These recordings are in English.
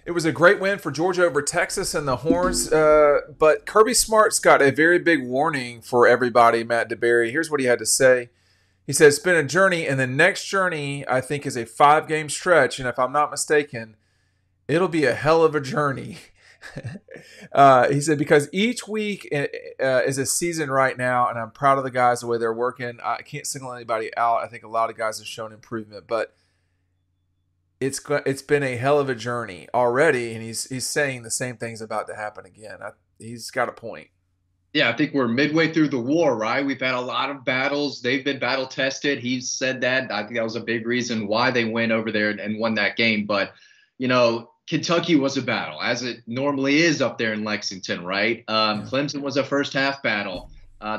It was a great win for Georgia over Texas and the Horns, but Kirby Smart's got a very big warning for everybody, Matt DeBerry. Here's what he had to say. He said, it's been a journey, and the next journey, I think, is a 5-game stretch, and if I'm not mistaken, it'll be a hell of a journey. He said, because each week is a season right now, and I'm proud of the guys, the way they're working. I can't single anybody out. I think a lot of guys have shown improvement, but it's been a hell of a journey already, and he's saying the same thing's about to happen again. He's got a point. Yeah, I think we're midway through the war, right? We've had a lot of battles. They've been battle tested. He's said that. I think that was a big reason why they went over there and won that game. But, Kentucky was a battle, as it normally is up there in Lexington, right? Clemson was a first half battle.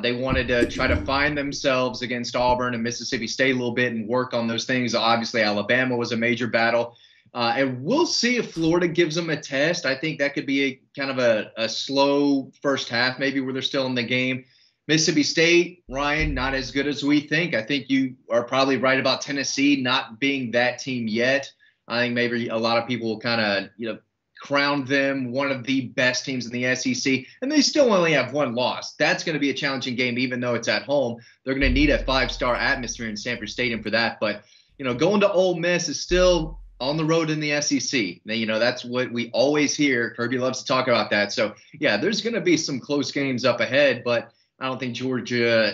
They wanted to try to find themselves against Auburn and Mississippi State a little bit and work on those things. Obviously, Alabama was a major battle. And we'll see if Florida gives them a test. I think that could be a kind of a slow first half, maybe, where they're still in the game. Mississippi State, Ryan, not as good as we think. I think you are probably right about Tennessee not being that team yet. I think maybe a lot of people will kind of, crown them one of the best teams in the SEC, and they still only have one loss. That's going to be a challenging game, even though it's at home. They're going to need a 5-star atmosphere in Sanford Stadium for that. But, going to Ole Miss is still on the road in the SEC. That's what we always hear. Kirby loves to talk about that. So, yeah, there's going to be some close games up ahead, but I don't think Georgia,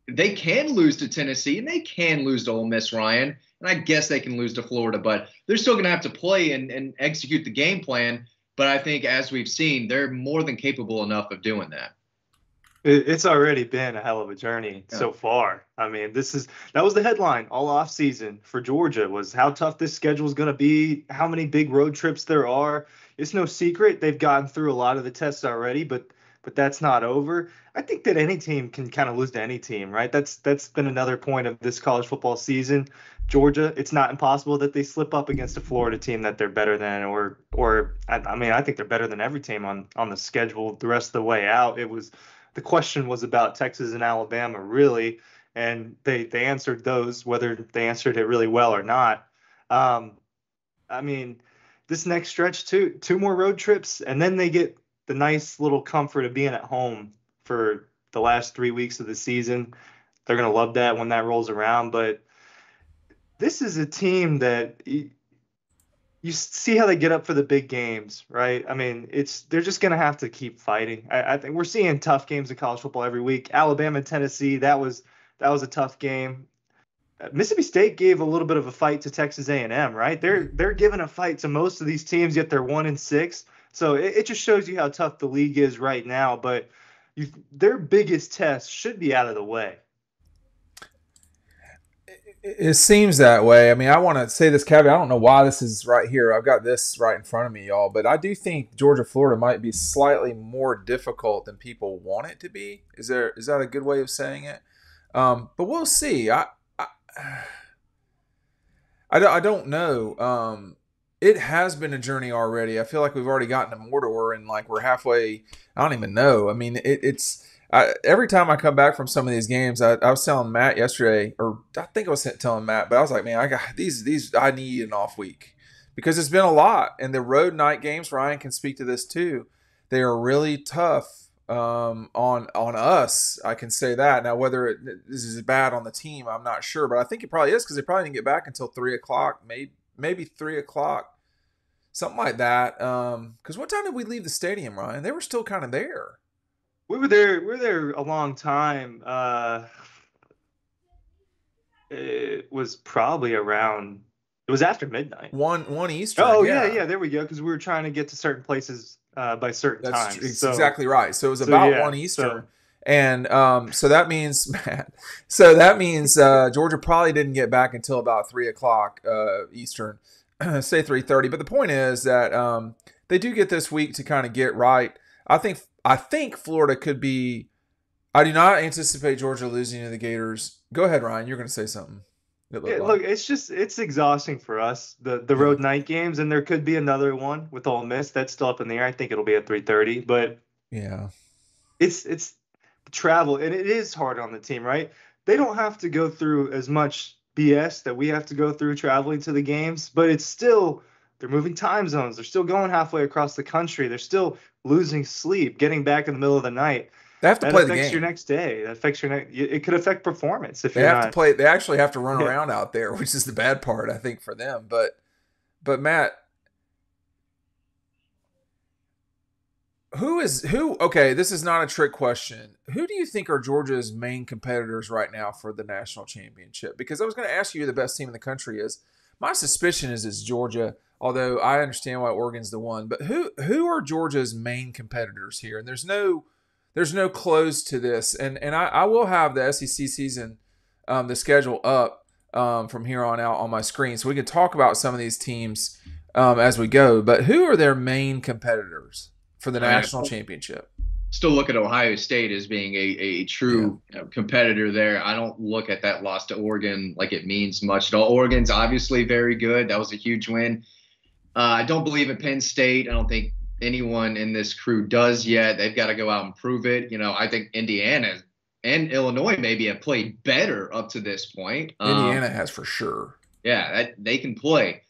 they can lose to Tennessee and they can lose to Ole Miss, Ryan. And I guess they can lose to Florida, but they're still going to have to play and execute the game plan. But I think, as we've seen, they're more than capable enough of doing that. It's already been a hell of a journey so far. I mean, that was the headline all off season for Georgia, was how tough this schedule is going to be, how many big road trips there are. It's no secret they've gotten through a lot of the tests already, but that's not over. I think that any team can kind of lose to any team, right? That's been another point of this college football season. Georgia, it's not impossible that they slip up against a Florida team that they're better than, or I think they're better than every team on the schedule the rest of the way out. The question was about Texas and Alabama, really, and they answered those, whether they answered it really well or not. This next stretch, two more road trips, and then they get the nice little comfort of being at home for the last 3 weeks of the season. They're going to love that when that rolls around, but this is a team that you see how they get up for the big games, right? I mean, they're just going to have to keep fighting. I think we're seeing tough games in college football every week. Alabama and Tennessee, that was a tough game. Mississippi State gave a little bit of a fight to Texas A&M, right? They're giving a fight to most of these teams, yet they're 1-6. So it just shows you how tough the league is right now. But their biggest test should be out of the way. It seems that way. I mean, I want to say this caveat. I don't know why this is right here. I've got this right in front of me, y'all. But I do think Georgia-Florida might be slightly more difficult than people want it to be. Is that a good way of saying it? But we'll see. I don't know. It has been a journey already. I feel like we've already gotten to Mordor and like we're halfway. I don't even know. I mean, every time I come back from some of these games, I was telling Matt yesterday, or I think I was telling Matt, but I was like, man, I got these. I need an off week because it's been a lot. And the road night games, Ryan can speak to this too. They are really tough on us. I can say that. Now, whether this is bad on the team, I'm not sure, but I think it probably is because they probably didn't get back until 3:00, maybe 3:00, something like that. Because what time did we leave the stadium, Ryan? They were still kind of there. We were there a long time. It was probably around. It was after midnight. One Eastern. Oh yeah. There we go. Because we were trying to get to certain places by certain times. That's exactly right. So it was about 1 Eastern. And so that means Matt. So that means Georgia probably didn't get back until about 3:00 Eastern, say 3:30. But the point is that they do get this week to kind of get right. I think Florida could be. I do not anticipate Georgia losing to the Gators. Go ahead, Ryan. You're going to say something. Look, it's exhausting for us, the road night games, and there could be another one with Ole Miss that's still up in the air. I think it'll be at 3:30, but yeah, it's travel, and it is hard on the team, right? They don't have to go through as much BS that we have to go through traveling to the games, but it's still They're moving time zones. They're still going halfway across the country. They're still losing sleep, getting back in the middle of the night. They have to That play the affects your game. next day. That affects your next. It could affect performance if They you're have to not. play. They actually have to run Yeah. around out there, which is the bad part, I think, for them. But Matt, who? Okay, this is not a trick question. Who do you think are Georgia's main competitors right now for the national championship? Because I was going to ask you who the best team in the country is. My suspicion is it's Georgia, although I understand why Oregon's the one. But who are Georgia's main competitors here? And there's no close to this. And I will have the SEC season, the schedule up from here on out on my screen, so we can talk about some of these teams as we go. But who are their main competitors for the national championship? Still look at Ohio State as being a true competitor there. I don't look at that loss to Oregon like it means much at all. Oregon's obviously very good. That was a huge win. I don't believe in Penn State. I don't think anyone in this crew does yet. They've got to go out and prove it. I think Indiana and Illinois maybe have played better up to this point. Indiana has for sure. Yeah, they can play.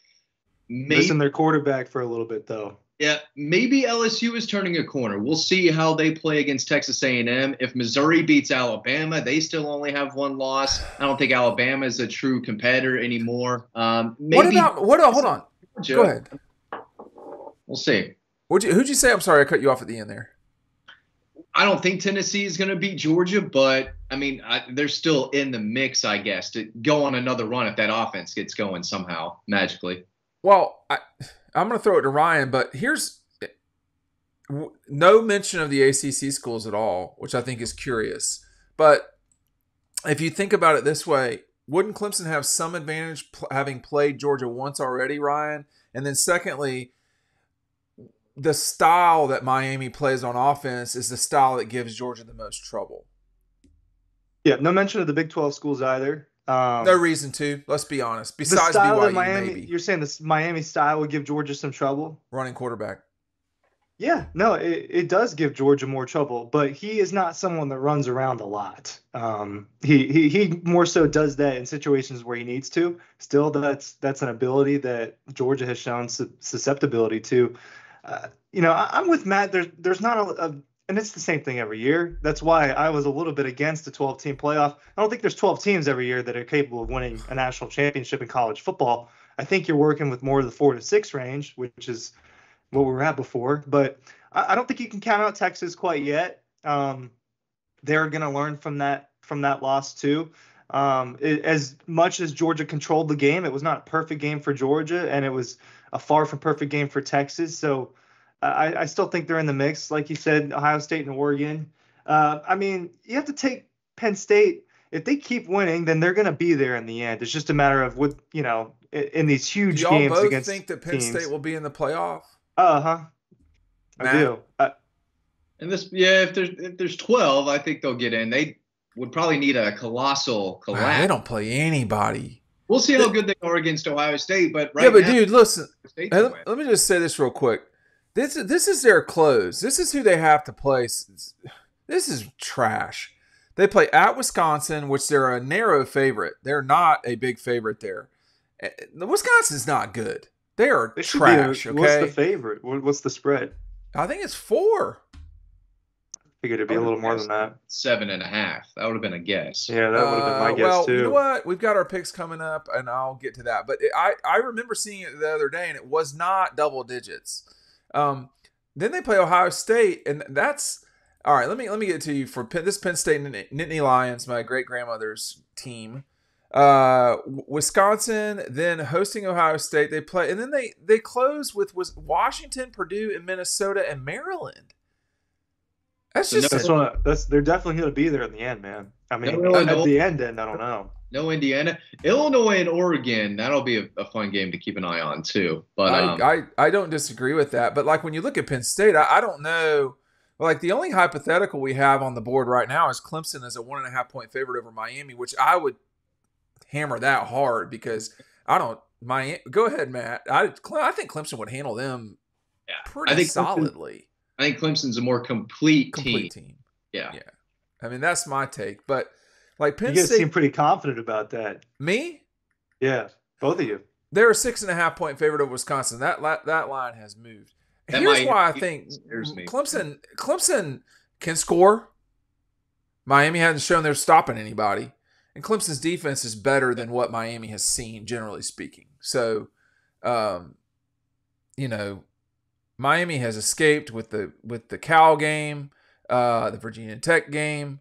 Missing their quarterback for a little bit, though. Yeah, maybe LSU is turning a corner. We'll see how they play against Texas A&M. If Missouri beats Alabama, they still only have one loss. I don't think Alabama is a true competitor anymore. Maybe Hold on. Georgia. Go ahead. We'll see. Who'd you say? I'm sorry, I cut you off at the end there. I don't think Tennessee is going to beat Georgia, but I mean, they're still in the mix, I guess, to go on another run if that offense gets going somehow magically. Well, I'm going to throw it to Ryan, but here's no mention of the ACC schools at all, which I think is curious. But if you think about it this way, wouldn't Clemson have some advantage having played Georgia once already, Ryan? And then secondly, the style that Miami plays on offense is the style that gives Georgia the most trouble. Yeah, no mention of the Big 12 schools either. No reason to. Let's be honest. Besides the style BYU, of Miami, maybe. You're saying this Miami style would give Georgia some trouble? Running quarterback. Yeah, no, it does give Georgia more trouble, but he is not someone that runs around a lot. He more so does that in situations where he needs to. Still, that's an ability that Georgia has shown susceptibility to. I'm with Matt. There's not and it's the same thing every year. That's why I was a little bit against the 12-team playoff. I don't think there's 12 teams every year that are capable of winning a national championship in college football. I think you're working with more of the 4 to 6 range, which is what we were at before. But I don't think you can count out Texas quite yet. They're going to learn from that loss too. As much as Georgia controlled the game, it was not a perfect game for Georgia, and it was a far from perfect game for Texas. So I still think they're in the mix, like you said, Ohio State and Oregon. I mean, you have to take Penn State. If they keep winning, then they're going to be there in the end. It's just a matter of in these huge do y'all games both against think that Penn teams. State will be in the playoff? I do. And if there's 12, I think they'll get in. They would probably need a colossal collapse. They don't play anybody. We'll see how good they are against Ohio State, but dude, listen. Let me just say this real quick. This is their close. This is who they have to play. This is trash. They play at Wisconsin, which they're a narrow favorite. They're not a big favorite there. Wisconsin's not good. They are trash. Okay. What's the favorite? What's the spread? I think it's 4. Figured it'd be a little more than that. 7.5. That would have been a guess. Yeah, that would have been my guess too. You know what? We've got our picks coming up, and I'll get to that. But I remember seeing it the other day, and it was not double digits. Then they play Ohio State, and that's all right. Let me get to you for this Penn State Nittany Lions, my great grandmother's team. Wisconsin, then hosting Ohio State. They play, and then they close with Washington, Purdue, and Minnesota and Maryland. That's just they're definitely going to be there in the end, man. I mean, at the end, I don't know. No Indiana, Illinois, and Oregon. That'll be a fun game to keep an eye on too. But I don't disagree with that. But like when you look at Penn State, I don't know. Like the only hypothetical we have on the board right now is Clemson as a 1.5 point favorite over Miami, which I would hammer that hard because I don't. Go ahead, Matt. I think Clemson would handle them pretty solidly. I think Clemson's a more complete team. Yeah. I mean, that's my take. But like Penn State, you guys seem pretty confident about that. Me? Yeah, both of you. They're a 6.5-point favorite of Wisconsin. That line has moved. That Here's why I think scares me. Clemson can score. Miami hasn't shown they're stopping anybody. And Clemson's defense is better than what Miami has seen, generally speaking. So, Miami has escaped with the Cal game, the Virginia Tech game.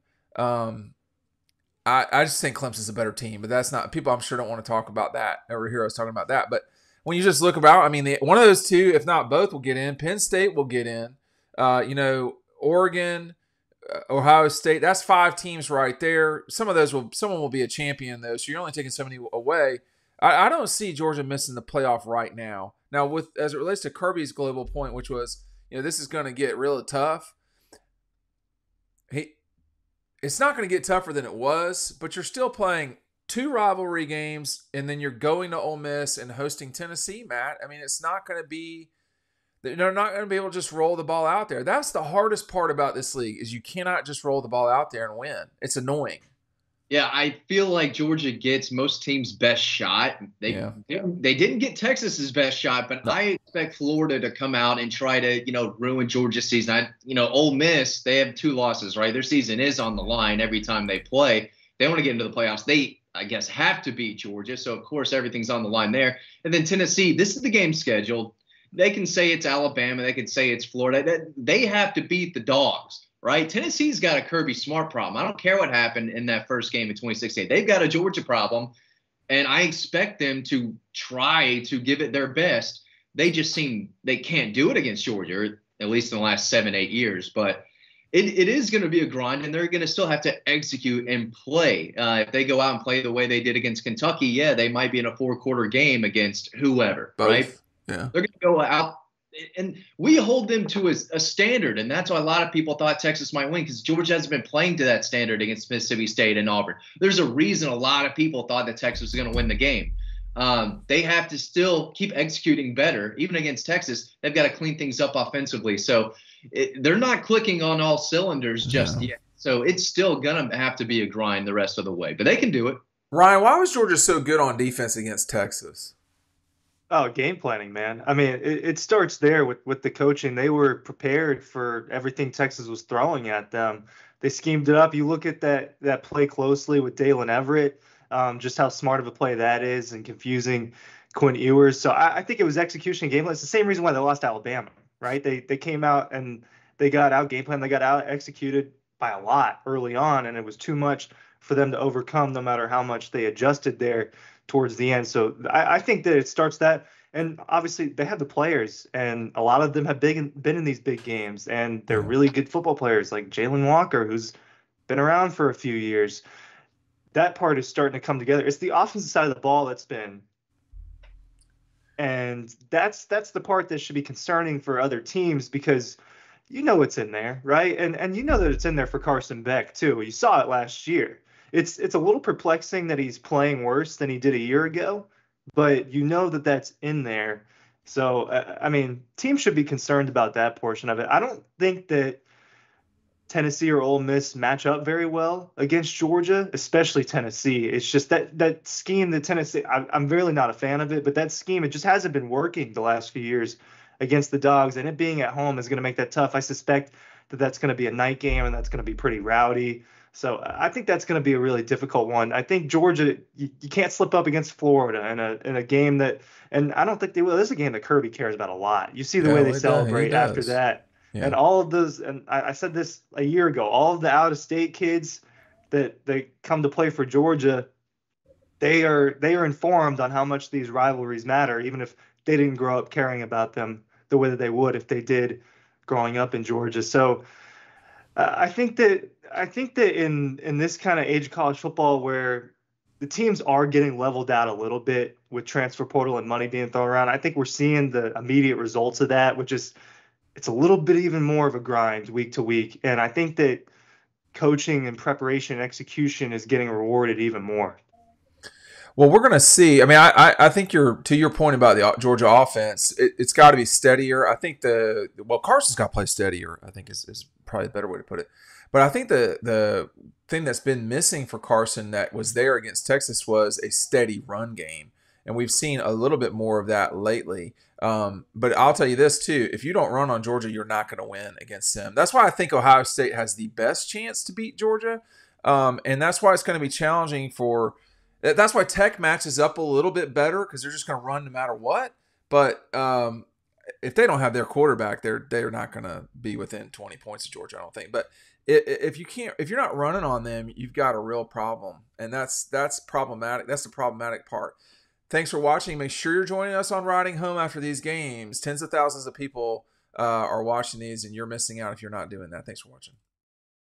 I just think Clemson's a better team, but that's not – people I'm sure don't want to talk about that over here. I was talking about that. But when you just look about, I mean, one of those two, if not both, will get in. Penn State will get in. Oregon, Ohio State, that's 5 teams right there. Someone will be a champion, though, so you're only taking so many away. I don't see Georgia missing the playoff right now. Now, as it relates to Kirby's global point, which was, this is going to get really tough. It's not going to get tougher than it was, but you're still playing 2 rivalry games, and then you're going to Ole Miss and hosting Tennessee, Matt. I mean, it's not going to be – they're not going to be able to just roll the ball out there. That's the hardest part about this league is you cannot just roll the ball out there and win. It's annoying. Yeah, I feel like Georgia gets most teams' best shot. They didn't get Texas's best shot, but no. I expect Florida to come out and try to, ruin Georgia's season. Ole Miss, they have 2 losses, right? Their season is on the line every time they play. They want to get into the playoffs. They, I guess, have to beat Georgia, so of course everything's on the line there. And then Tennessee, this is the game scheduled. They can say it's Alabama. They can say it's Florida. They have to beat the Dogs. Right? Tennessee's got a Kirby Smart problem. I don't care what happened in that first game in 2016. They've got a Georgia problem, and I expect them to try to give it their best. They just they can't do it against Georgia, at least in the last 7-8 years. But it is going to be a grind, and they're going to still have to execute and play. If they go out and play the way they did against Kentucky, yeah, they might be in a 4-quarter game against whoever, both. Right? Yeah. They're going to go out. And we hold them to a standard, and that's why a lot of people thought Texas might win because Georgia hasn't been playing to that standard against Mississippi State and Auburn. There's a reason a lot of people thought that Texas was going to win the game. They have to still keep executing better. Even against Texas, they've got to clean things up offensively. So they're not clicking on all cylinders just yet. So it's still going to have to be a grind the rest of the way. But they can do it. Ryan, why was Georgia so good on defense against Texas? Oh, game planning, man. I mean, it starts there with the coaching. They were prepared for everything Texas was throwing at them. They schemed it up. You look at that play closely with Dalen Everett, just how smart of a play that is and confusing Quinn Ewers. So I think it was execution and game plan. It's the same reason why they lost Alabama, right? They came out and they got out game plan. They got out executed by a lot early on, and it was too much for them to overcome no matter how much they adjusted there towards the end. So I think that it starts that. And obviously they have the players, and a lot of them have been in these big games, and they're really good football players like Jalen Walker, who's been around for a few years. That part is starting to come together. It's the offensive side of the ball that's been. And that's the part that should be concerning for other teams because it's in there, right? And that it's in there for Carson Beck too. You saw it last year. It's a little perplexing that he's playing worse than he did a year ago, but that's in there. So, teams should be concerned about that portion of it. I don't think that Tennessee or Ole Miss match up very well against Georgia, especially Tennessee. It's just that scheme that Tennessee, I'm really not a fan of it, but that scheme, it just hasn't been working the last few years against the Dogs, and it being at home is going to make that tough. I suspect that that's going to be a night game, and that's going to be pretty rowdy. So I think that's going to be a really difficult one. I think Georgia, you can't slip up against Florida in a game that, and I don't think they will. This is a game that Kirby cares about a lot. You see the way they celebrate after that. Yeah. And all of those, and I said this a year ago, all of the out-of-state kids that they come to play for Georgia, they are informed on how much these rivalries matter, even if they didn't grow up caring about them the way that they would if they did growing up in Georgia. So I think that in this kind of age of college football where the teams are getting leveled out a little bit with transfer portal and money being thrown around, I think we're seeing the immediate results of that, which is it's a little bit even more of a grind week to week. And I think that coaching and preparation and execution is getting rewarded even more. Well, we're going to see. I mean, I think to your point about the Georgia offense, it's got to be steadier. I think Carson's got to play steadier, I think is probably a better way to put it. But I think the thing that's been missing for Carson that was there against Texas was a steady run game. and we've seen a little bit more of that lately. But I'll tell you this too: if you don't run on Georgia, you're not going to win against them. That's why I think Ohio State has the best chance to beat Georgia, and that's why it's going to be challenging for. That's why Tech matches up a little bit better because they're just going to run no matter what. But if they don't have their quarterback, they're not going to be within 20 points of Georgia, I don't think. But if you're not running on them, you've got a real problem, and that's problematic. That's the problematic part. Thanks for watching. Make sure you're joining us on Riding Home after these games. Tens of thousands of people are watching these, and you're missing out if you're not doing that. Thanks for watching.